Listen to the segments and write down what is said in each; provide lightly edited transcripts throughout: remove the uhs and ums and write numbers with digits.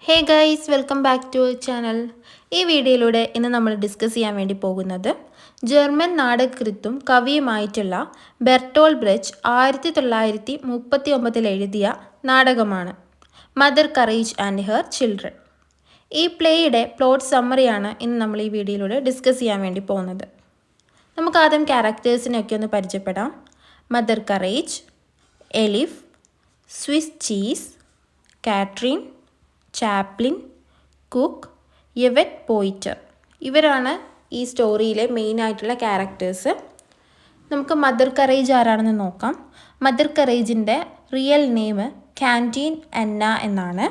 Hey guys, welcome back to channel. ഈ വീഡിയോയിലൂടെ ഇന്ന് നമ്മൾ ഡിസ്കസ് ചെയ്യാൻ വേണ്ടി പോകുന്നത് ജർമ്മൻ നാടകകൃത്തും കവിയുമായിട്ടുള്ള ബെർട്ടോൾ ബ്രെച്ച് 1939 എഴുതിയ നാടകമാണ് mother courage and her children. ഈ പ്ലേയുടെ പ്ലോട്ട് സമ്മറിയാണ് ഇന്ന് നമ്മൾ ഈ വീഡിയോയിലൂടെ ഡിസ്കസ് ചെയ്യാൻ വേണ്ടി പോകുന്നത്. നമുക്ക് ആദ്യം ക്യാരക്ടേഴ്സിനെയൊക്കെ ഒന്ന് പരിചയപ്പെടാം. Mother courage, എലിഫ്, Swiss cheese, കാട്രീൻ, Chaplin, cook, Yvette പോയിറ്റർ. ഇവരാണ് ഈ സ്റ്റോറിയിലെ മെയിനായിട്ടുള്ള ക്യാരക്ടേഴ്സ്. നമുക്ക് മദർ കറേജ് ആരാണെന്ന് നോക്കാം. മദർ കറേജിൻ്റെ റിയൽ നെയിം കാൻറ്റീൻ അന്ന എന്നാണ്.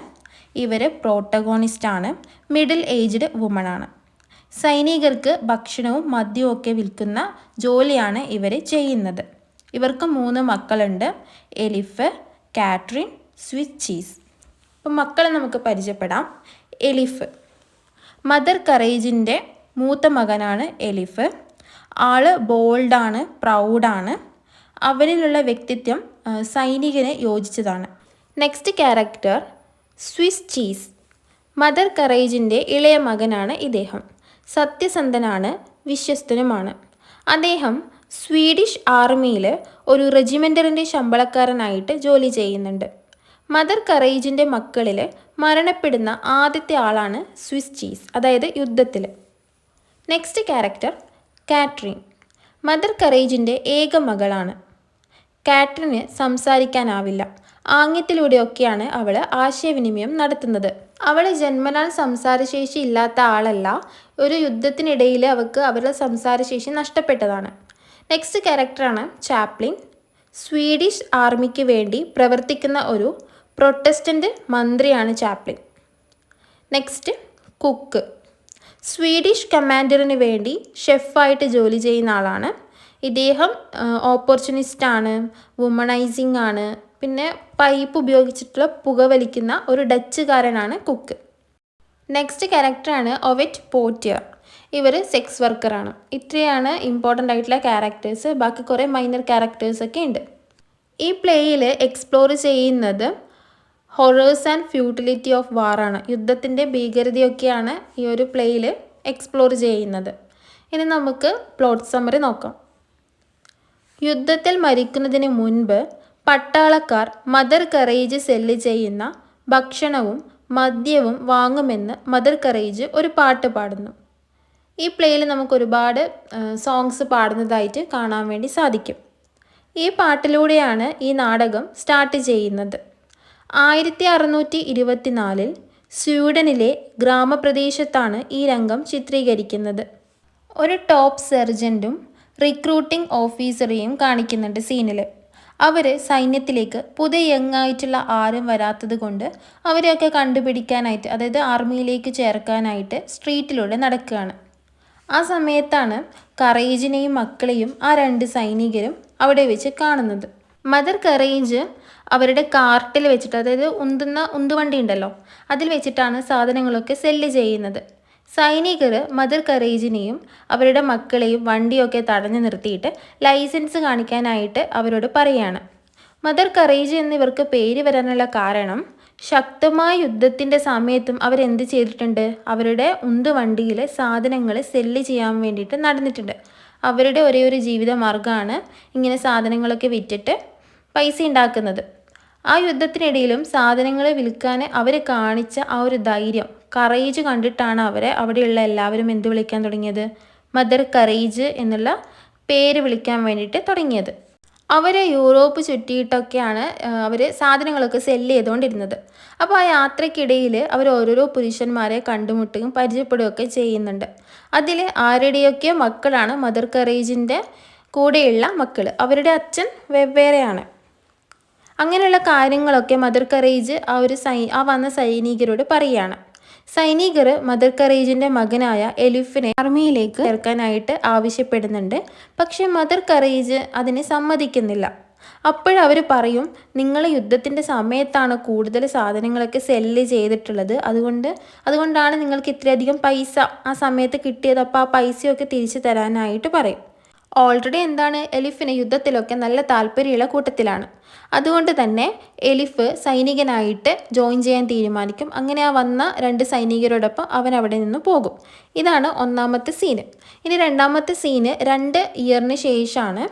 ഇവർ പ്രോട്ടഗോണിസ്റ്റാണ്. Middle aged വുമണാണ്. സൈനികർക്ക് ഭക്ഷണവും മദ്യവും ഒക്കെ വിൽക്കുന്ന ജോലിയാണ് ഇവർ ചെയ്യുന്നത്. ഇവർക്ക് 3 മക്കളുണ്ട്: എലിഫ്, കാട്രീൻ, സ്വിസ് ചീസ്. അപ്പം മക്കളെ നമുക്ക് പരിചയപ്പെടാം. എലിഫ്, മദർ കറേജിൻ്റെ മൂത്ത മകനാണ് എലിഫ്. ആള് ബോൾഡാണ്, പ്രൗഡാണ്. അവരിലുള്ള വ്യക്തിത്വം സൈനികന് യോജിച്ചതാണ്. Next character Swiss Cheese. Mother കറേജിൻ്റെ ഇളയ മകനാണ് ഇദ്ദേഹം. സത്യസന്ധനാണ്, വിശ്വസ്തനുമാണ്. അദ്ദേഹം സ്വീഡിഷ് ആർമിയിൽ ഒരു റെജിമെൻ്ററിൻ്റെ ശമ്പളക്കാരനായിട്ട് ജോലി ചെയ്യുന്നുണ്ട്. മദർ കറേജിൻ്റെ മക്കളിൽ മരണപ്പെടുന്ന ആദ്യത്തെ ആളാണ് സ്വിസ് ചീസ്, അതായത് യുദ്ധത്തിൽ. Next character Kattrin. മദർ കറേജിൻ്റെ ഏക മകളാണ്. കാട്രീന് സംസാരിക്കാനാവില്ല. ആംഗ്യത്തിലൂടെയൊക്കെയാണ് അവൾ ആശയവിനിമയം നടത്തുന്നത്. അവൾ ജന്മനാൽ സംസാരശേഷി ഇല്ലാത്ത ആളല്ല. ഒരു യുദ്ധത്തിനിടയിൽ അവരുടെ സംസാരശേഷി നഷ്ടപ്പെട്ടതാണ്. നെക്സ്റ്റ് ക്യാരക്ടറാണ് ചാപ്ലിൻ. സ്വീഡിഷ് ആർമിക്ക് വേണ്ടി പ്രവർത്തിക്കുന്ന ഒരു പ്രൊട്ടസ്റ്റൻ്റ് മന്ത്രിയാണ് ചാപ്ലിൻ. Next cook. സ്വീഡിഷ് കമാൻഡറിന് വേണ്ടി ഷെഫായിട്ട് ജോലി ചെയ്യുന്ന ആളാണ്. ഇദ്ദേഹം ഓപ്പർച്യൂണിസ്റ്റാണ്, വുമണൈസിങ് ആണ്. പിന്നെ പൈപ്പ് ഉപയോഗിച്ചിട്ടുള്ള പുകവലിക്കുന്ന ഒരു ഡച്ചുകാരനാണ് കുക്ക്. നെക്സ്റ്റ് ക്യാരക്ടറാണ് ഒവറ്റ് പോറ്റിയർ. ഇവർ സെക്സ് വർക്കറാണ്. ഇത്രയാണ് ഇമ്പോർട്ടൻ്റ് ആയിട്ടുള്ള ക്യാരക്ടേഴ്സ്. ബാക്കി കുറേ മൈനർ ക്യാരക്ടേഴ്സൊക്കെ ഉണ്ട്. ഈ പ്ലേയിൽ എക്സ്പ്ലോർ ചെയ്യുന്നത് ഹൊറേഴ്സ് ആൻഡ് ഫ്യൂട്ടിലിറ്റി ഓഫ് വാറാണ്. യുദ്ധത്തിൻ്റെ ഭീകരതയൊക്കെയാണ് ഈ ഒരു പ്ലേയിൽ എക്സ്പ്ലോർ ചെയ്യുന്നത്. ഇനി നമുക്ക് പ്ലോട്ട് സമ്മറി നോക്കാം. യുദ്ധത്തിൽ മരിക്കുന്നതിന് മുൻപ് പട്ടാളക്കാർ മദർ കറേജ് സെല്ല് ചെയ്യുന്ന ഭക്ഷണവും മദ്യവും വാങ്ങുമെന്ന് മദർ കറേജ് ഒരു പാട്ട് പാടുന്നു. ഈ പ്ലേയിൽ നമുക്ക് ഒരുപാട് സോങ്സ് പാടുന്നതായിട്ട് കാണാൻ വേണ്ടി സാധിക്കും. ഈ പാട്ടിലൂടെയാണ് ഈ നാടകം സ്റ്റാർട്ട് ചെയ്യുന്നത്. 1624 സ്വീഡനിലെ ഗ്രാമപ്രദേശത്താണ് ഈ രംഗം ചിത്രീകരിക്കുന്നത്. ഒരു ടോപ്പ് സർജൻറ്റും റിക്രൂട്ടിംഗ് ഓഫീസറെയും കാണിക്കുന്നുണ്ട് സീനിൽ. അവർ സൈന്യത്തിലേക്ക് പുതിയ യങ്ങായിട്ടുള്ള ആരും വരാത്തത് കൊണ്ട് അവരെയൊക്കെ കണ്ടുപിടിക്കാനായിട്ട്, അതായത് ആർമിയിലേക്ക് ചേർക്കാനായിട്ട് സ്ട്രീറ്റിലൂടെ നടക്കുകയാണ്. ആ സമയത്താണ് കറേജിനെയും മക്കളെയും ആ 2 സൈനികരും അവിടെ വെച്ച് കാണുന്നത്. മദർ കറേജ് അവരുടെ കാർട്ടിൽ വെച്ചിട്ട്, അതായത് ഉന്തുവണ്ടി ഉണ്ടല്ലോ, അതിൽ വെച്ചിട്ടാണ് സാധനങ്ങളൊക്കെ സെല്ല് ചെയ്യുന്നത്. സൈനികർ മദർ കറേജിനെയും അവരുടെ മക്കളെയും വണ്ടിയൊക്കെ തടഞ്ഞു നിർത്തിയിട്ട് ലൈസൻസ് കാണിക്കാനായിട്ട് അവരോട് പറയുകയാണ്. മദർ കറേജ് എന്നിവർക്ക് പേര് വരാനുള്ള കാരണം ശക്തമായ യുദ്ധത്തിൻ്റെ സമയത്തും അവരെന്ത് ചെയ്തിട്ടുണ്ട്, അവരുടെ ഉന്തുവണ്ടിയിൽ സാധനങ്ങൾ സെല്ല് ചെയ്യാൻ വേണ്ടിയിട്ട് നടന്നിട്ടുണ്ട്. അവരുടെ ഒരേ ഒരു ജീവിത മാർഗ്ഗമാണ് ഇങ്ങനെ സാധനങ്ങളൊക്കെ വിറ്റിട്ട് പൈസ ഉണ്ടാക്കുന്നത്. ആ യുദ്ധത്തിനിടയിലും സാധനങ്ങൾ വിൽക്കാൻ അവർ കാണിച്ച ആ ഒരു ധൈര്യം, കറേജ് കണ്ടിട്ടാണ് അവിടെയുള്ള എല്ലാവരും എന്ത് വിളിക്കാൻ തുടങ്ങിയത്, മദർ കറേജ് എന്നുള്ള പേര് വിളിക്കാൻ വേണ്ടിയിട്ട് തുടങ്ങിയത്. അവർ യൂറോപ്പ് ചുറ്റിയിട്ടൊക്കെയാണ് അവർ സാധനങ്ങളൊക്കെ സെല്ല് ചെയ്തുകൊണ്ടിരുന്നത്. അപ്പോൾ ആ യാത്രയ്ക്കിടയിൽ അവർ ഓരോരോ പുരുഷന്മാരെ കണ്ടുമുട്ടുകയും പരിചയപ്പെടുകയൊക്കെ ചെയ്യുന്നുണ്ട്. അതിൽ ആരുടെയൊക്കെ മക്കളാണ് മദർ കറേജിൻ്റെ കൂടെയുള്ള മക്കൾ. അവരുടെ അച്ഛൻ വെവ്വേറെയാണ്. അങ്ങനെയുള്ള കാര്യങ്ങളൊക്കെ മദർ കറേജ് ആ വന്ന സൈനികരോട് പറയുകയാണ്. സൈനികർ മദർ കറേജിൻ്റെ മകനായ എലിഫിനെ ആർമിയിലേക്ക് ചേർക്കാനായിട്ട് ആവശ്യപ്പെടുന്നുണ്ട്. പക്ഷേ മദർ കറേജ് അതിനെ സമ്മതിക്കുന്നില്ല. അപ്പോഴവർ പറയും, നിങ്ങൾ യുദ്ധത്തിൻ്റെ സമയത്താണ് കൂടുതൽ സാധനങ്ങളൊക്കെ സെല്ല് ചെയ്തിട്ടുള്ളത്, അതുകൊണ്ടാണ് നിങ്ങൾക്ക് ഇത്രയധികം പൈസ ആ സമയത്ത് കിട്ടിയത്. അപ്പോൾ ആ പൈസയൊക്കെ തിരിച്ചു തരാനായിട്ട് പറയും. ഓൾറെഡി എലിഫിന് യുദ്ധത്തിലൊക്കെ നല്ല താല്പര്യമുള്ള കൂട്ടത്തിലാണ്. അതുകൊണ്ട് തന്നെ എലിഫ് സൈനികനായിട്ട് ജോയിൻ ചെയ്യാൻ തീരുമാനിക്കും. അങ്ങനെ ആ വന്ന 2 സൈനികരോടൊപ്പം അവൻ അവിടെ നിന്ന് പോകും. ഇതാണ് ഒന്നാമത്തെ സീന്. ഇനി രണ്ടാമത്തെ സീന് 2 ഇയറിന് ശേഷമാണ്.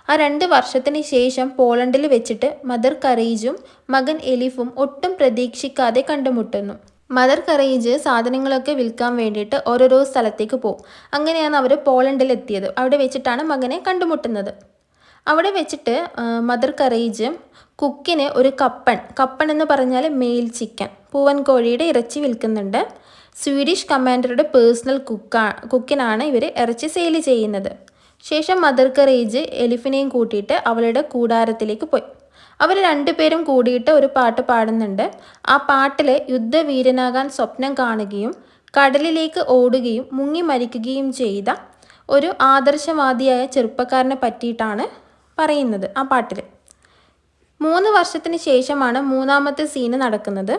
ആ 2 വർഷത്തിന് ശേഷം പോളണ്ടിൽ വെച്ചിട്ട് മദർ കറേജും മകൻ എലിഫും ഒട്ടും പ്രതീക്ഷിക്കാതെ കണ്ടുമുട്ടുന്നു. മദർ കറേജ് സാധനങ്ങളൊക്കെ വിൽക്കാൻ വേണ്ടിയിട്ട് ഓരോരോ സ്ഥലത്തേക്ക് പോകും. അങ്ങനെയാണ് അവർ പോളണ്ടിലെത്തിയത്. അവിടെ വെച്ചിട്ടാണ് മകനെ കണ്ടുമുട്ടുന്നത്. അവിടെ വെച്ചിട്ട് മദർ കറേജ് കുക്കിന് ഒരു കപ്പൺ എന്ന് പറഞ്ഞാൽ മെയിൽ ചിക്കൻ, പൂവൻ കോഴിയുടെ ഇറച്ചി വിൽക്കുന്നുണ്ട്. സ്വീഡിഷ് കമാൻഡറുടെ പേഴ്സണൽ കുക്കിനാണ് ഇവർ ഇറച്ചി സെയിൽ ചെയ്യുന്നത്. ശേഷം മദർ കറേജ് എലിഫിനെയും കൂട്ടിയിട്ട് അവളുടെ കൂടാരത്തിലേക്ക് പോയി. അവർ 2 പേരും കൂടിയിട്ട് ഒരു പാട്ട് പാടുന്നുണ്ട്. ആ പാട്ടിൽ യുദ്ധവീരനാകാൻ സ്വപ്നം കാണുകയും കടലിലേക്ക് ഓടുകയും മുങ്ങി മരിക്കുകയും ചെയ്ത ഒരു ആദർശവാദിയായ ചെറുപ്പക്കാരനെ പറ്റിയിട്ടാണ് പറയുന്നത് ആ പാട്ടിൽ. 3 വർഷത്തിന് ശേഷമാണ് മൂന്നാമത്തെ സീന് നടക്കുന്നത്.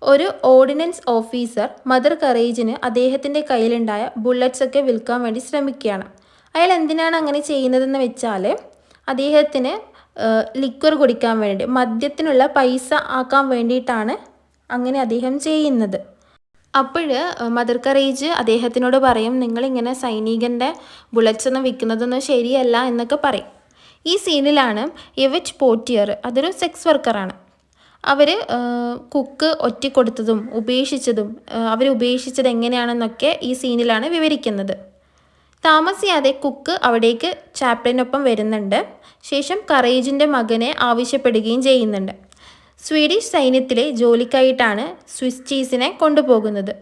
ഒരു ഓർഡിനൻസ് ഓഫീസർ മദർ കറേജിന് അദ്ദേഹത്തിൻ്റെ കയ്യിലുണ്ടായ ബുള്ളറ്റ്സ് ഒക്കെ വിൽക്കാൻ വേണ്ടി ശ്രമിക്കുകയാണ്. അയാൾ എന്തിനാണ് അങ്ങനെ ചെയ്യുന്നതെന്ന് വെച്ചാൽ അദ്ദേഹത്തിന് ലിക്വർ കുടിക്കാൻ വേണ്ടി, മദ്യത്തിനുള്ള പൈസ ആക്കാൻ വേണ്ടിയിട്ടാണ് അങ്ങനെ അദ്ദേഹം ചെയ്യുന്നത്. അപ്പോൾ മദർ കറേജ് അദ്ദേഹത്തിനോട് പറയും, നിങ്ങളിങ്ങനെ സൈനികൻ്റെ ബുള്ളറ്റ്സ് ഒന്നും വിൽക്കുന്നതൊന്നും ശരിയല്ല എന്നൊക്കെ പറയും. ഈ സീനിലാണ് എവിറ്റ് പോറ്റിയർ, അതൊരു സെക്സ് വർക്കറാണ്. അവർ കുക്ക് ഒറ്റിക്കൊടുത്തതും അവർ ഉപേക്ഷിച്ചത് എങ്ങനെയാണെന്നൊക്കെ ഈ സീനിലാണ് വിവരിക്കുന്നത്. താമസിയാതെ കുക്ക് അവിടേക്ക് ചാപ്ലിനൊപ്പം വരുന്നുണ്ട്. ശേഷം കറേജിൻ്റെ മകനെ ആവശ്യപ്പെടുകയും ചെയ്യുന്നുണ്ട്. സ്വീഡിഷ് സൈന്യത്തിലെ ജോലിക്കായിട്ടാണ് സ്വിസ് ചീസിനെ കൊണ്ടുപോകുന്നത്.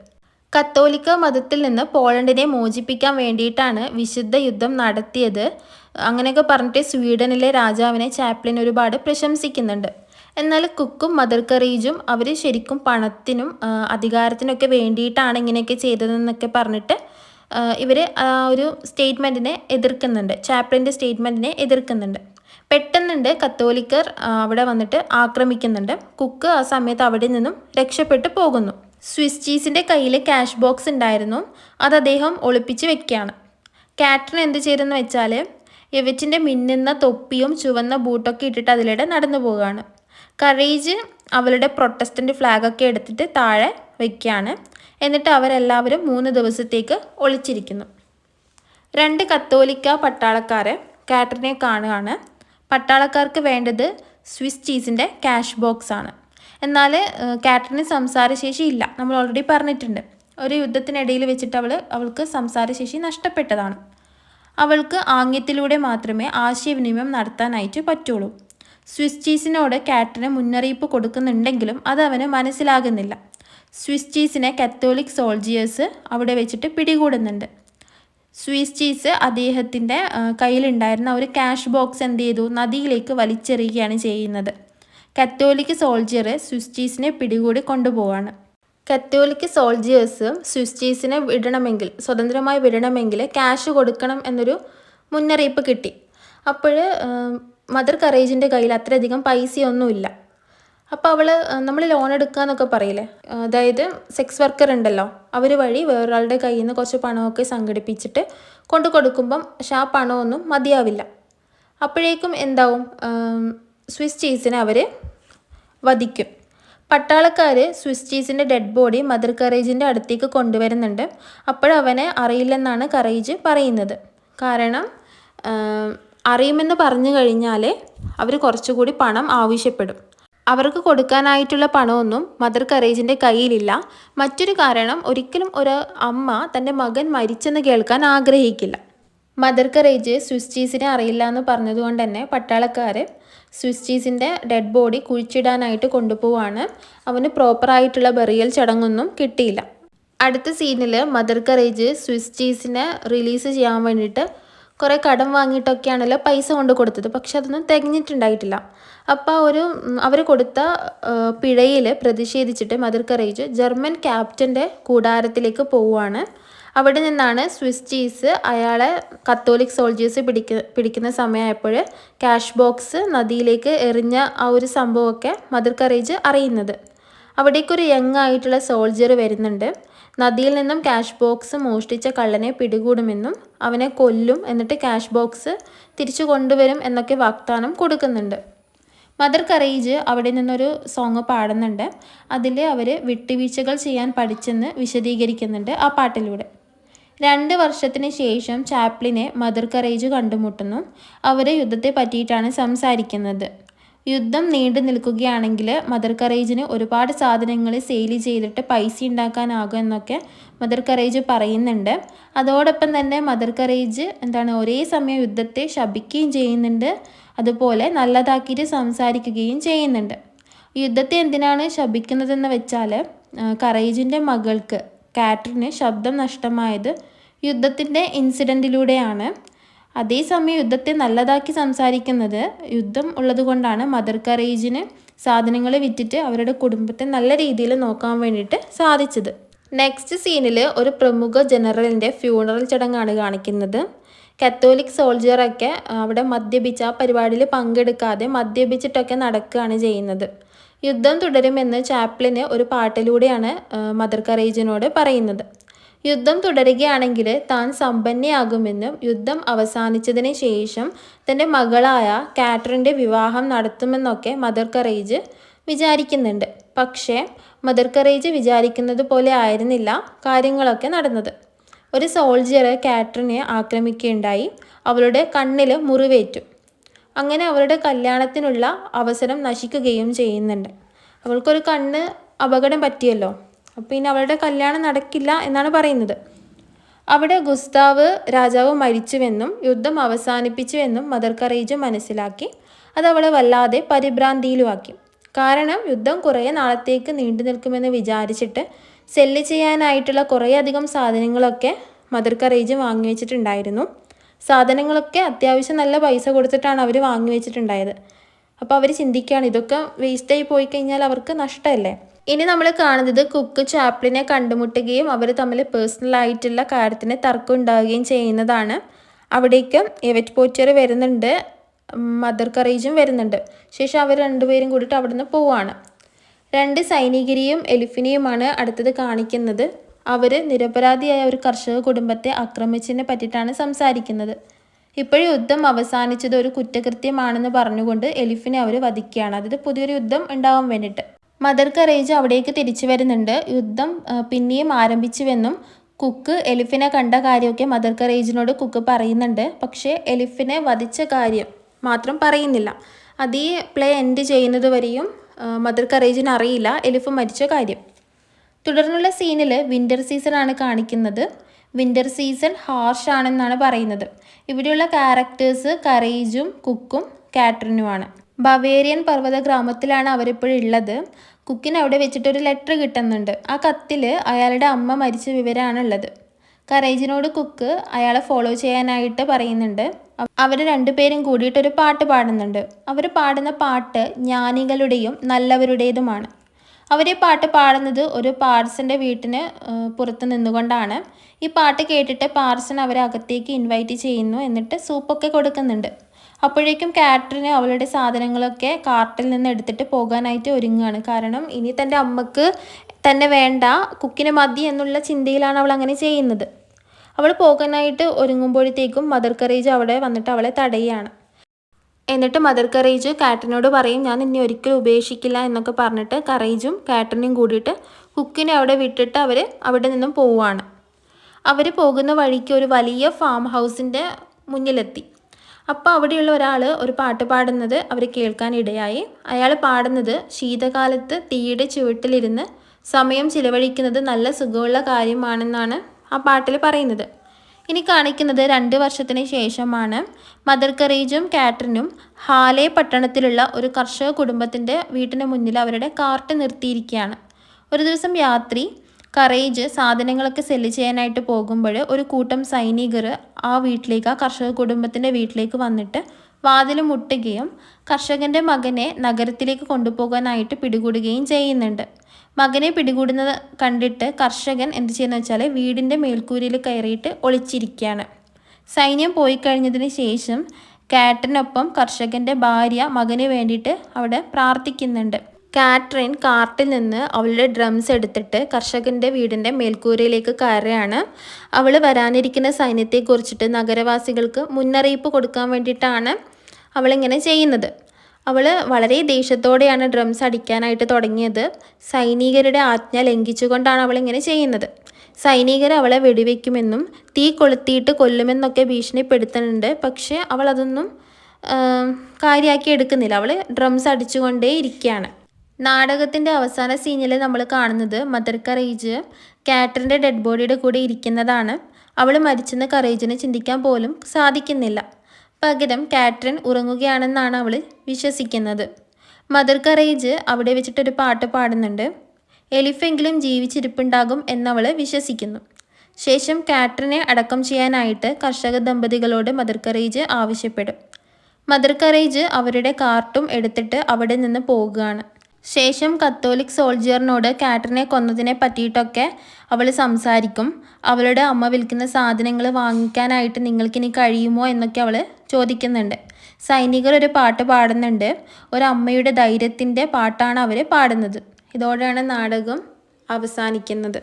കത്തോലിക്ക മതത്തിൽ നിന്ന് പോളണ്ടിനെ മോചിപ്പിക്കാൻ വേണ്ടിയിട്ടാണ് വിശുദ്ധ യുദ്ധം നടത്തിയത്. അങ്ങനെയൊക്കെ പറഞ്ഞിട്ട് സ്വീഡനിലെ രാജാവിനെ ചാപ്ലിൻ ഒരുപാട് പ്രശംസിക്കുന്നുണ്ട്. എന്നാൽ കുക്കും മദർ കറേജും അവർ ശരിക്കും പണത്തിനും അധികാരത്തിനൊക്കെ വേണ്ടിയിട്ടാണ് ഇങ്ങനെയൊക്കെ ചെയ്തതെന്നൊക്കെ പറഞ്ഞിട്ട് ഇവർ ഒരു സ്റ്റേറ്റ്മെൻറ്റിനെ എതിർക്കുന്നുണ്ട്. ചാപ്ലിൻ്റെ സ്റ്റേറ്റ്മെൻറ്റിനെ എതിർക്കുന്നുണ്ട്. പെട്ടെന്നുണ്ട് കത്തോലിക്കർ അവിടെ വന്നിട്ട് ആക്രമിക്കുന്നുണ്ട്. കുക്ക് ആ സമയത്ത് അവിടെ നിന്നും രക്ഷപ്പെട്ടു പോകുന്നു. സ്വിസ് ചീസിൻ്റെ കയ്യിൽ ക്യാഷ് ബോക്സ് ഉണ്ടായിരുന്നു. അത് അദ്ദേഹം ഒളിപ്പിച്ച് വെക്കുകയാണ്. കാറ്ററിൻ എന്ത് ചെയ്തെന്ന് വെച്ചാൽ എവിറ്റിൻ്റെ മിന്നുന്ന തൊപ്പിയും ചുവന്ന ബൂട്ടൊക്കെ ഇട്ടിട്ട് അതിലൂടെ നടന്നു പോവുകയാണ്. കറേജ് അവളുടെ പ്രൊട്ടസ്റ്റൻ്റ് ഫ്ലാഗൊക്കെ എടുത്തിട്ട് താഴെ വയ്ക്കുകയാണ്. എന്നിട്ട് അവരെല്ലാവരും 3 ദിവസത്തേക്ക് ഒളിച്ചിരിക്കുന്നു. 2 കത്തോലിക്ക പട്ടാളക്കാരെ കാറ്ററിനെ കാണുകയാണ്. പട്ടാളക്കാർക്ക് വേണ്ടത് സ്വിസ് ചീസിൻ്റെ ക്യാഷ് ബോക്സ് ആണ്. എന്നാൽ കാറ്ററിന് സംസാരശേഷി ഇല്ല. നമ്മൾ ഓൾറെഡി പറഞ്ഞിട്ടുണ്ട്, ഒരു യുദ്ധത്തിനിടയിൽ വെച്ചിട്ട് അവൾക്ക് സംസാരശേഷി നഷ്ടപ്പെട്ടതാണ്. അവൾക്ക് ആംഗ്യത്തിലൂടെ മാത്രമേ ആശയവിനിമയം നടത്താനായിട്ട് പറ്റുള്ളൂ. സ്വിസ് ചീസിനോട് കാറ്ററിന് മുന്നറിയിപ്പ് കൊടുക്കുന്നുണ്ടെങ്കിലും അത് അവന് മനസ്സിലാകുന്നില്ല. സ്വിസ് ചീസിനെ കത്തോലിക് സോൾജിയേഴ്സ് അവിടെ വെച്ചിട്ട് പിടികൂടുന്നുണ്ട്. സ്വിസ് ചീസ് അദ്ദേഹത്തിൻ്റെ കയ്യിലുണ്ടായിരുന്ന ഒരു ക്യാഷ് ബോക്സ് എന്ത് ചെയ്തു, നദിയിലേക്ക് വലിച്ചെറിയുകയാണ് ചെയ്യുന്നത്. കത്തോലിക് സോൾജിയർ സ്വിസ് ചീസിനെ പിടികൂടി കൊണ്ടുപോവാണ്. കത്തോലിക് സോൾജിയേഴ്സ് സ്വിസ് ചീസിനെ സ്വതന്ത്രമായി വിടണമെങ്കിൽ ക്യാഷ് കൊടുക്കണം എന്നൊരു മുന്നറിയിപ്പ് കിട്ടി. അപ്പോൾ മദർ കറേജിൻ്റെ കയ്യിൽ അത്രയധികം പൈസയൊന്നുമില്ല. അപ്പോൾ നമ്മൾ ലോൺ എടുക്കുക എന്നൊക്കെ പറയില്ലേ, അതായത് സെക്സ് വർക്കർ ഉണ്ടല്ലോ, അവർ വഴി വേറൊരാളുടെ കയ്യിൽ നിന്ന് കുറച്ച് പണമൊക്കെ സംഘടിപ്പിച്ചിട്ട് കൊടുക്കുമ്പം പക്ഷെ ആ പണമൊന്നും മതിയാവില്ല. അപ്പോഴേക്കും എന്താവും, സ്വിസ് ചീസിനെ അവർ വധിക്കും. പട്ടാളക്കാർ സ്വിസ് ചീസിൻ്റെ ഡെഡ് ബോഡി മദർ കറേജിൻ്റെ അടുത്തേക്ക് കൊണ്ടുവരുന്നുണ്ട്. അപ്പോഴവനെ അറിയില്ലെന്നാണ് കറേജ് പറയുന്നത്. കാരണം അറിയുമെന്ന് പറഞ്ഞു കഴിഞ്ഞാൽ അവർ കുറച്ചുകൂടി പണം ആവശ്യപ്പെടും. അവർക്ക് കൊടുക്കാനായിട്ടുള്ള പണമൊന്നും മദർ കറേജിൻ്റെ കയ്യിലില്ല. മറ്റൊരു കാരണം, ഒരിക്കലും ഒരു അമ്മ തൻ്റെ മകൻ മരിച്ചെന്ന് കേൾക്കാൻ ആഗ്രഹിക്കില്ല. മദർ കറേജ് സ്വിസ് ചീസിനെ അറിയില്ല എന്ന് പറഞ്ഞതുകൊണ്ട് തന്നെ പട്ടാളക്കാർ സ്വിസ് ചീസിൻ്റെ ഡെഡ് ബോഡി കുഴിച്ചിടാനായിട്ട് കൊണ്ടുപോവാണ്. അവന് പ്രോപ്പറായിട്ടുള്ള ബറിയൽ ചടങ്ങൊന്നും കിട്ടിയില്ല. അടുത്ത സീനിൽ മദർ കറേജ് സ്വിസ് ചീസിനെ റിലീസ് ചെയ്യാൻ വേണ്ടിയിട്ട് കുറേ കടം വാങ്ങിയിട്ടൊക്കെയാണല്ലോ പൈസ കൊണ്ട് കൊടുത്തത്. പക്ഷെ അതൊന്നും തികഞ്ഞിട്ടുണ്ടായിട്ടില്ല. അപ്പോൾ അവർ കൊടുത്ത പിഴയിൽ പ്രതിഷേധിച്ചിട്ട് മദർ കറേജ് ജർമ്മൻ ക്യാപ്റ്റൻ്റെ കൂടാരത്തിലേക്ക് പോവുകയാണ്. അവിടെ നിന്നാണ് സ്വിസ് ചീസ് അയാളെ കത്തോലിക് സോൾജിയേഴ്സ് പിടിക്കുന്ന സമയമായപ്പോൾ ക്യാഷ് ബോക്സ് നദിയിലേക്ക് എറിഞ്ഞ ആ ഒരു സംഭവമൊക്കെ മദർ കറേജ് അറിയുന്നത്. അവിടേക്കൊരു യങ് ആയിട്ടുള്ള സോൾജിയർ വരുന്നുണ്ട്. നദിയിൽ നിന്നും ക്യാഷ് ബോക്സ് മോഷ്ടിച്ച കള്ളനെ പിടികൂടുമെന്നും അവനെ കൊല്ലും, എന്നിട്ട് ക്യാഷ് ബോക്സ് തിരിച്ചു കൊണ്ടുവരും എന്നൊക്കെ വാഗ്ദാനം കൊടുക്കുന്നുണ്ട്. മദർ കറേജ് അവിടെ നിന്നൊരു സോങ് പാടുന്നുണ്ട്. അതിൽ അവർ വിട്ടുവീഴ്ചകൾ ചെയ്യാൻ പഠിച്ചെന്ന് വിശദീകരിക്കുന്നുണ്ട് ആ പാട്ടിലൂടെ. 2 വർഷത്തിന് ശേഷം ചാപ്ലിനെ മദർ കറേജ് കണ്ടുമുട്ടുന്നു. അവർ യുദ്ധത്തെ പറ്റിയിട്ടാണ് സംസാരിക്കുന്നത്. യുദ്ധം നീണ്ടു നിൽക്കുകയാണെങ്കിൽ മദർ കറേജിന് ഒരുപാട് സാധനങ്ങൾ സെയിൽ ചെയ്തിട്ട് പൈസ ഉണ്ടാക്കാനാകും എന്നൊക്കെ മദർ കറേജ് പറയുന്നുണ്ട്. അതോടൊപ്പം തന്നെ മദർ കറേജ് ഒരേ സമയം യുദ്ധത്തെ ശപിക്കുകയും ചെയ്യുന്നുണ്ട്, അതുപോലെ നല്ലതാക്കിയിട്ട് സംസാരിക്കുകയും ചെയ്യുന്നുണ്ട്. യുദ്ധത്തെ എന്തിനാണ് ശപിക്കുന്നതെന്ന് വെച്ചാൽ കറേജിൻ്റെ മകൾക്ക് കാറ്ററിന് ശബ്ദം നഷ്ടമായത് യുദ്ധത്തിൻ്റെ ഇൻസിഡൻറ്റിലൂടെയാണ്. അതേസമയം യുദ്ധത്തെ നല്ലതാക്കി സംസാരിക്കുന്നത് യുദ്ധം ഉള്ളതുകൊണ്ടാണ് മദർ കറേജിന് സാധനങ്ങൾ വിറ്റിട്ട് അവരുടെ കുടുംബത്തെ നല്ല രീതിയിൽ നോക്കാൻ വേണ്ടിയിട്ട് സാധിച്ചത്. നെക്സ്റ്റ് സീനിൽ ഒരു പ്രമുഖ ജനറലിൻ്റെ ഫ്യൂണറൽ ചടങ്ങാണ് കാണിക്കുന്നത്. കത്തോലിക് സോൾജിയറൊക്കെ അവിടെ മദ്യപിച്ച് ആ പരിപാടിയിൽ പങ്കെടുക്കാതെ മദ്യപിച്ചിട്ടൊക്കെ നടക്കുകയാണ് ചെയ്യുന്നത്. യുദ്ധം തുടരുമെന്ന് ചാപ്ലിന് ഒരു പാട്ടിലൂടെയാണ് മദർ കറേജിനോട് പറയുന്നത്. യുദ്ധം തുടരുകയാണെങ്കിൽ താൻ സമ്പന്നയാകുമെന്നും യുദ്ധം അവസാനിച്ചതിന് ശേഷം തൻ്റെ മകളായ കാറ്ററിൻ്റെ വിവാഹം നടത്തുമെന്നൊക്കെ മദർ കറേജ് വിചാരിക്കുന്നുണ്ട്. പക്ഷേ മദർ കറേജ് വിചാരിക്കുന്നത് പോലെ ആയിരുന്നില്ല കാര്യങ്ങളൊക്കെ നടന്നത്. ഒരു സോൾജിയർ കാറ്ററിനെ ആക്രമിക്കുകയുണ്ടായി. അവളുടെ കണ്ണിൽ മുറിവേറ്റു. അങ്ങനെ അവരുടെ കല്യാണത്തിനുള്ള അവസരം നശിക്കുകയും ചെയ്യുന്നുണ്ട്. അവൾക്കൊരു കണ്ണ് അപകടം പറ്റിയല്ലോ, അപ്പോൾ ഇനി അവളുടെ കല്യാണം നടക്കില്ല എന്നാണ് പറയുന്നത്. അവിടെ ഗുസ്താവ് രാജാവ് മരിച്ചുവെന്നും യുദ്ധം അവസാനിപ്പിച്ചുവെന്നും മദർ കറേജ് മനസ്സിലാക്കി. അത് അവളെ വല്ലാതെ പരിഭ്രാന്തിയിലുമാക്കി. കാരണം യുദ്ധം കുറേ നാളത്തേക്ക് നീണ്ടു നിൽക്കുമെന്ന് വിചാരിച്ചിട്ട് സെല്ല് ചെയ്യാനായിട്ടുള്ള കുറേയധികം സാധനങ്ങളൊക്കെ മദർ കറേജ് വാങ്ങി വെച്ചിട്ടുണ്ടായിരുന്നു. സാധനങ്ങളൊക്കെ അത്യാവശ്യം നല്ല പൈസ കൊടുത്തിട്ടാണ് അവർ വാങ്ങി വെച്ചിട്ടുണ്ടായത്. അപ്പോൾ അവർ ചിന്തിക്കുകയാണ് ഇതൊക്കെ വേസ്റ്റായി പോയി കഴിഞ്ഞാൽ അവർക്ക് നഷ്ടമല്ലേ. ഇനി നമ്മൾ കാണുന്നത് കുക്ക് ചാപ്ലിനെ കണ്ടുമുട്ടുകയും അവർ തമ്മിൽ പേഴ്സണലായിട്ടുള്ള കാര്യത്തിന് തർക്കം ഉണ്ടാവുകയും ചെയ്യുന്നതാണ്. അവിടേക്ക് എവറ്റ് പോച്ചർ വരുന്നുണ്ട്, മദർ കറേജും വരുന്നുണ്ട്. ശേഷം അവർ രണ്ടുപേരും കൂടിയിട്ട് അവിടെ നിന്ന് പോവുകയാണ്. 2 സൈനികരെയും എലിഫിനെയുമാണ് അടുത്തത് കാണിക്കുന്നത്. അവർ നിരപരാധിയായ ഒരു കർഷക കുടുംബത്തെ ആക്രമിച്ചതിനെ പറ്റിയിട്ടാണ് സംസാരിക്കുന്നത്. ഇപ്പോഴും യുദ്ധം അവസാനിച്ചത് ഒരു കുറ്റകൃത്യമാണെന്ന് പറഞ്ഞുകൊണ്ട് എലിഫിനെ അവർ വധിക്കുകയാണ്. അതായത് പുതിയൊരു യുദ്ധം ഉണ്ടാവാൻ വേണ്ടിയിട്ട്. മദർ കറേജ് അവിടേക്ക് തിരിച്ചു വരുന്നുണ്ട്. യുദ്ധം പിന്നെയും ആരംഭിച്ചുവെന്നും കുക്ക് എലിഫിനെ കണ്ട കാര്യമൊക്കെ മദർ കറേജിനോട് കുക്ക് പറയുന്നുണ്ട്. പക്ഷേ എലിഫിനെ വധിച്ച കാര്യം മാത്രം പറയുന്നില്ല. അതേ പ്ലേ എൻഡ് ചെയ്യുന്നത് വരെയും മദർ കറേജിന് അറിയില്ല എലിഫ് മരിച്ച കാര്യം. തുടർന്നുള്ള സീനിൽ വിൻ്റർ സീസണാണ് കാണിക്കുന്നത്. വിൻ്റർ സീസൺ ഹാർഷ് ആണെന്നാണ് പറയുന്നത്. ഇവിടെയുള്ള ക്യാരക്ടേഴ്സ് കറേജും കുക്കും കാറ്ററിനുമാണ്. ബവേറിയൻ പർവ്വത ഗ്രാമത്തിലാണ് അവരിപ്പോഴും ഉള്ളത്. കുക്കിന് അവിടെ വെച്ചിട്ടൊരു ലെറ്റർ കിട്ടുന്നുണ്ട്. ആ കത്തിൽ അയാളുടെ അമ്മ മരിച്ച വിവരമാണുള്ളത്. കറേജിനോട് കുക്ക് അയാളെ ഫോളോ ചെയ്യാനായിട്ട് പറയുന്നുണ്ട്. അവർ രണ്ടുപേരും കൂടിയിട്ടൊരു പാട്ട് പാടുന്നുണ്ട്. അവർ പാടുന്ന പാട്ട് ജ്ഞാനികളുടെയും നല്ലവരുടേതുമാണ്. അവർ പാട്ട് പാടുന്നത് ഒരു പാർസൻ്റെ വീട്ടിന് പുറത്ത് നിന്നുകൊണ്ടാണ്. ഈ പാട്ട് കേട്ടിട്ട് പാർസൺ അവരെ അകത്തേക്ക് ഇൻവൈറ്റ് ചെയ്യുന്നു. എന്നിട്ട് സൂപ്പൊക്കെ കൊടുക്കുന്നുണ്ട്. അപ്പോഴേക്കും കാറ്ററിന് അവളുടെ സാധനങ്ങളൊക്കെ കാർട്ടിൽ നിന്ന് എടുത്തിട്ട് പോകാനായിട്ട് ഒരുങ്ങുകയാണ്. കാരണം ഇനി തൻ്റെ അമ്മക്ക് തന്നെ വേണ്ട, കുക്കിന് മതി എന്നുള്ള ചിന്തയിലാണ് അവൾ അങ്ങനെ ചെയ്യുന്നത്. അവൾ പോകാനായിട്ട് ഒരുങ്ങുമ്പോഴത്തേക്കും മദർ കറേജ് അവിടെ വന്നിട്ട് അവളെ തടയുകയാണ്. എന്നിട്ട് മദർ കറേജ് കാറ്ററിനോട് പറയും ഞാൻ നിന്നെ ഒരിക്കലും ഉപേക്ഷിക്കില്ല എന്നൊക്കെ പറഞ്ഞിട്ട് കറേജും കാറ്ററിനും കൂടിയിട്ട് കുക്കിനെ അവിടെ വിട്ടിട്ട് അവർ അവിടെ നിന്നും പോവുകയാണ്. അവർ പോകുന്ന വഴിക്ക് ഒരു വലിയ ഫാം ഹൗസിൻ്റെ മുന്നിലെത്തി. അപ്പോൾ അവിടെയുള്ള ഒരാൾ ഒരു പാട്ട് പാടുന്നത് അവർ കേൾക്കാനിടയായി. അയാൾ പാടുന്നത് ശീതകാലത്ത് തീയുടെ ചുവട്ടിലിരുന്ന് സമയം ചിലവഴിക്കുന്നത് നല്ല സുഖമുള്ള കാര്യമാണെന്നാണ് ആ പാട്ടിൽ പറയുന്നത്. ഇനി കാണിക്കുന്നത് 2 വർഷത്തിന് ശേഷമാണ്. മദർ കറേജും കാറ്ററിനും ഹാലെ പട്ടണത്തിലുള്ള ഒരു കർഷക കുടുംബത്തിൻ്റെ വീട്ടിന് മുന്നിൽ അവരുടെ കാർട്ട് നിർത്തിയിരിക്കുകയാണ്. ഒരു ദിവസം രാത്രി കറേജ് സാധനങ്ങളൊക്കെ സെല്ല് ചെയ്യാനായിട്ട് പോകുമ്പോൾ ഒരു കൂട്ടം സൈനികർ ആ കർഷക കുടുംബത്തിൻ്റെ വീട്ടിലേക്ക് വന്നിട്ട് വാതിൽ മുട്ടുകയും കർഷകൻ്റെ മകനെ നഗരത്തിലേക്ക് കൊണ്ടുപോകാനായിട്ട് പിടികൂടുകയും ചെയ്യുന്നുണ്ട്. മകനെ പിടികൂടുന്നത് കണ്ടിട്ട് കർഷകൻ എന്ത് ചെയ്യുന്നത് വെച്ചാൽ വീടിൻ്റെ മേൽക്കൂരയിൽ കയറിയിട്ട് ഒളിച്ചിരിക്കുകയാണ്. സൈന്യം പോയി കഴിഞ്ഞതിന് ശേഷം കാറ്ററിനൊപ്പം കർഷകൻ്റെ ഭാര്യ മകന് വേണ്ടിയിട്ട് അവിടെ പ്രാർത്ഥിക്കുന്നുണ്ട്. കാറ്ററിൻ കാർട്ടിൽ നിന്ന് അവളുടെ ഡ്രംസ് എടുത്തിട്ട് കർഷകൻ്റെ വീടിൻ്റെ മേൽക്കൂരയിലേക്ക് കയറുകയാണ്. അവൾ വരാനിരിക്കുന്ന സൈന്യത്തെക്കുറിച്ചിട്ട് നഗരവാസികൾക്ക് മുന്നറിയിപ്പ് കൊടുക്കാൻ വേണ്ടിയിട്ടാണ് അവളിങ്ങനെ ചെയ്യുന്നത്. അവൾ വളരെ ദേഷ്യത്തോടെയാണ് ഡ്രംസ് അടിക്കാനായിട്ട് തുടങ്ങിയത്. സൈനികരുടെ ആജ്ഞ ലംഘിച്ചുകൊണ്ടാണ് അവളിങ്ങനെ ചെയ്യുന്നത്. സൈനികർ അവളെ വെടിവെക്കുമെന്നും തീ കൊളുത്തിയിട്ട് കൊല്ലുമെന്നൊക്കെ ഭീഷണിപ്പെടുത്തുന്നുണ്ട്. പക്ഷേ അവളതൊന്നും കാര്യമാക്കി എടുക്കുന്നില്ല. അവൾ ഡ്രംസ് അടിച്ചുകൊണ്ടേ ഇരിക്കുകയാണ്. നാടകത്തിൻ്റെ അവസാന സീനിൽ നമ്മൾ കാണുന്നത് മദർ കറേജ് കാറ്ററിൻ്റെ ഡെഡ് ബോഡിയുടെ കൂടെ ഇരിക്കുന്നതാണ്. അവൾ മരിച്ചെന്ന് കറേജിന് ചിന്തിക്കാൻ പോലും സാധിക്കുന്നില്ല. പകരം കാറ്ററിൻ ഉറങ്ങുകയാണെന്നാണ് അവൾ വിശ്വസിക്കുന്നത്. മദർ കറേജ് അവിടെ വെച്ചിട്ടൊരു പാട്ട് പാടുന്നുണ്ട്. എലിഫെങ്കിലും ജീവിച്ചിരിപ്പുണ്ടാകും എന്നവൾ വിശ്വസിക്കുന്നു. ശേഷം കാറ്ററിനെ അടക്കം ചെയ്യാനായിട്ട് കർഷക ദമ്പതികളോട് മദർ കറേജ് ആവശ്യപ്പെടും. മദർ കറേജ് അവരുടെ കാർട്ടും എടുത്തിട്ട് അവിടെ നിന്ന് പോകുകയാണ്. ശേഷം കത്തോലിക് സോൾജിയറിനോട് കാറ്ററിനെ കൊന്നതിനെ പറ്റിയിട്ടൊക്കെ അവൾ സംസാരിക്കും. അവളുടെ അമ്മ വിൽക്കുന്ന സാധനങ്ങൾ വാങ്ങിക്കാനായിട്ട് നിങ്ങൾക്കിനി കഴിയുമോ എന്നൊക്കെ അവൾ ചോദിക്കുന്നുണ്ട്. സൈനികർ ഒരു പാട്ട് പാടുന്നുണ്ട്. ഒരമ്മയുടെ ധൈര്യത്തിൻ്റെ പാട്ടാണ് അവർ പാടുന്നത്. ഇതോടെയാണ് നാടകം അവസാനിക്കുന്നത്.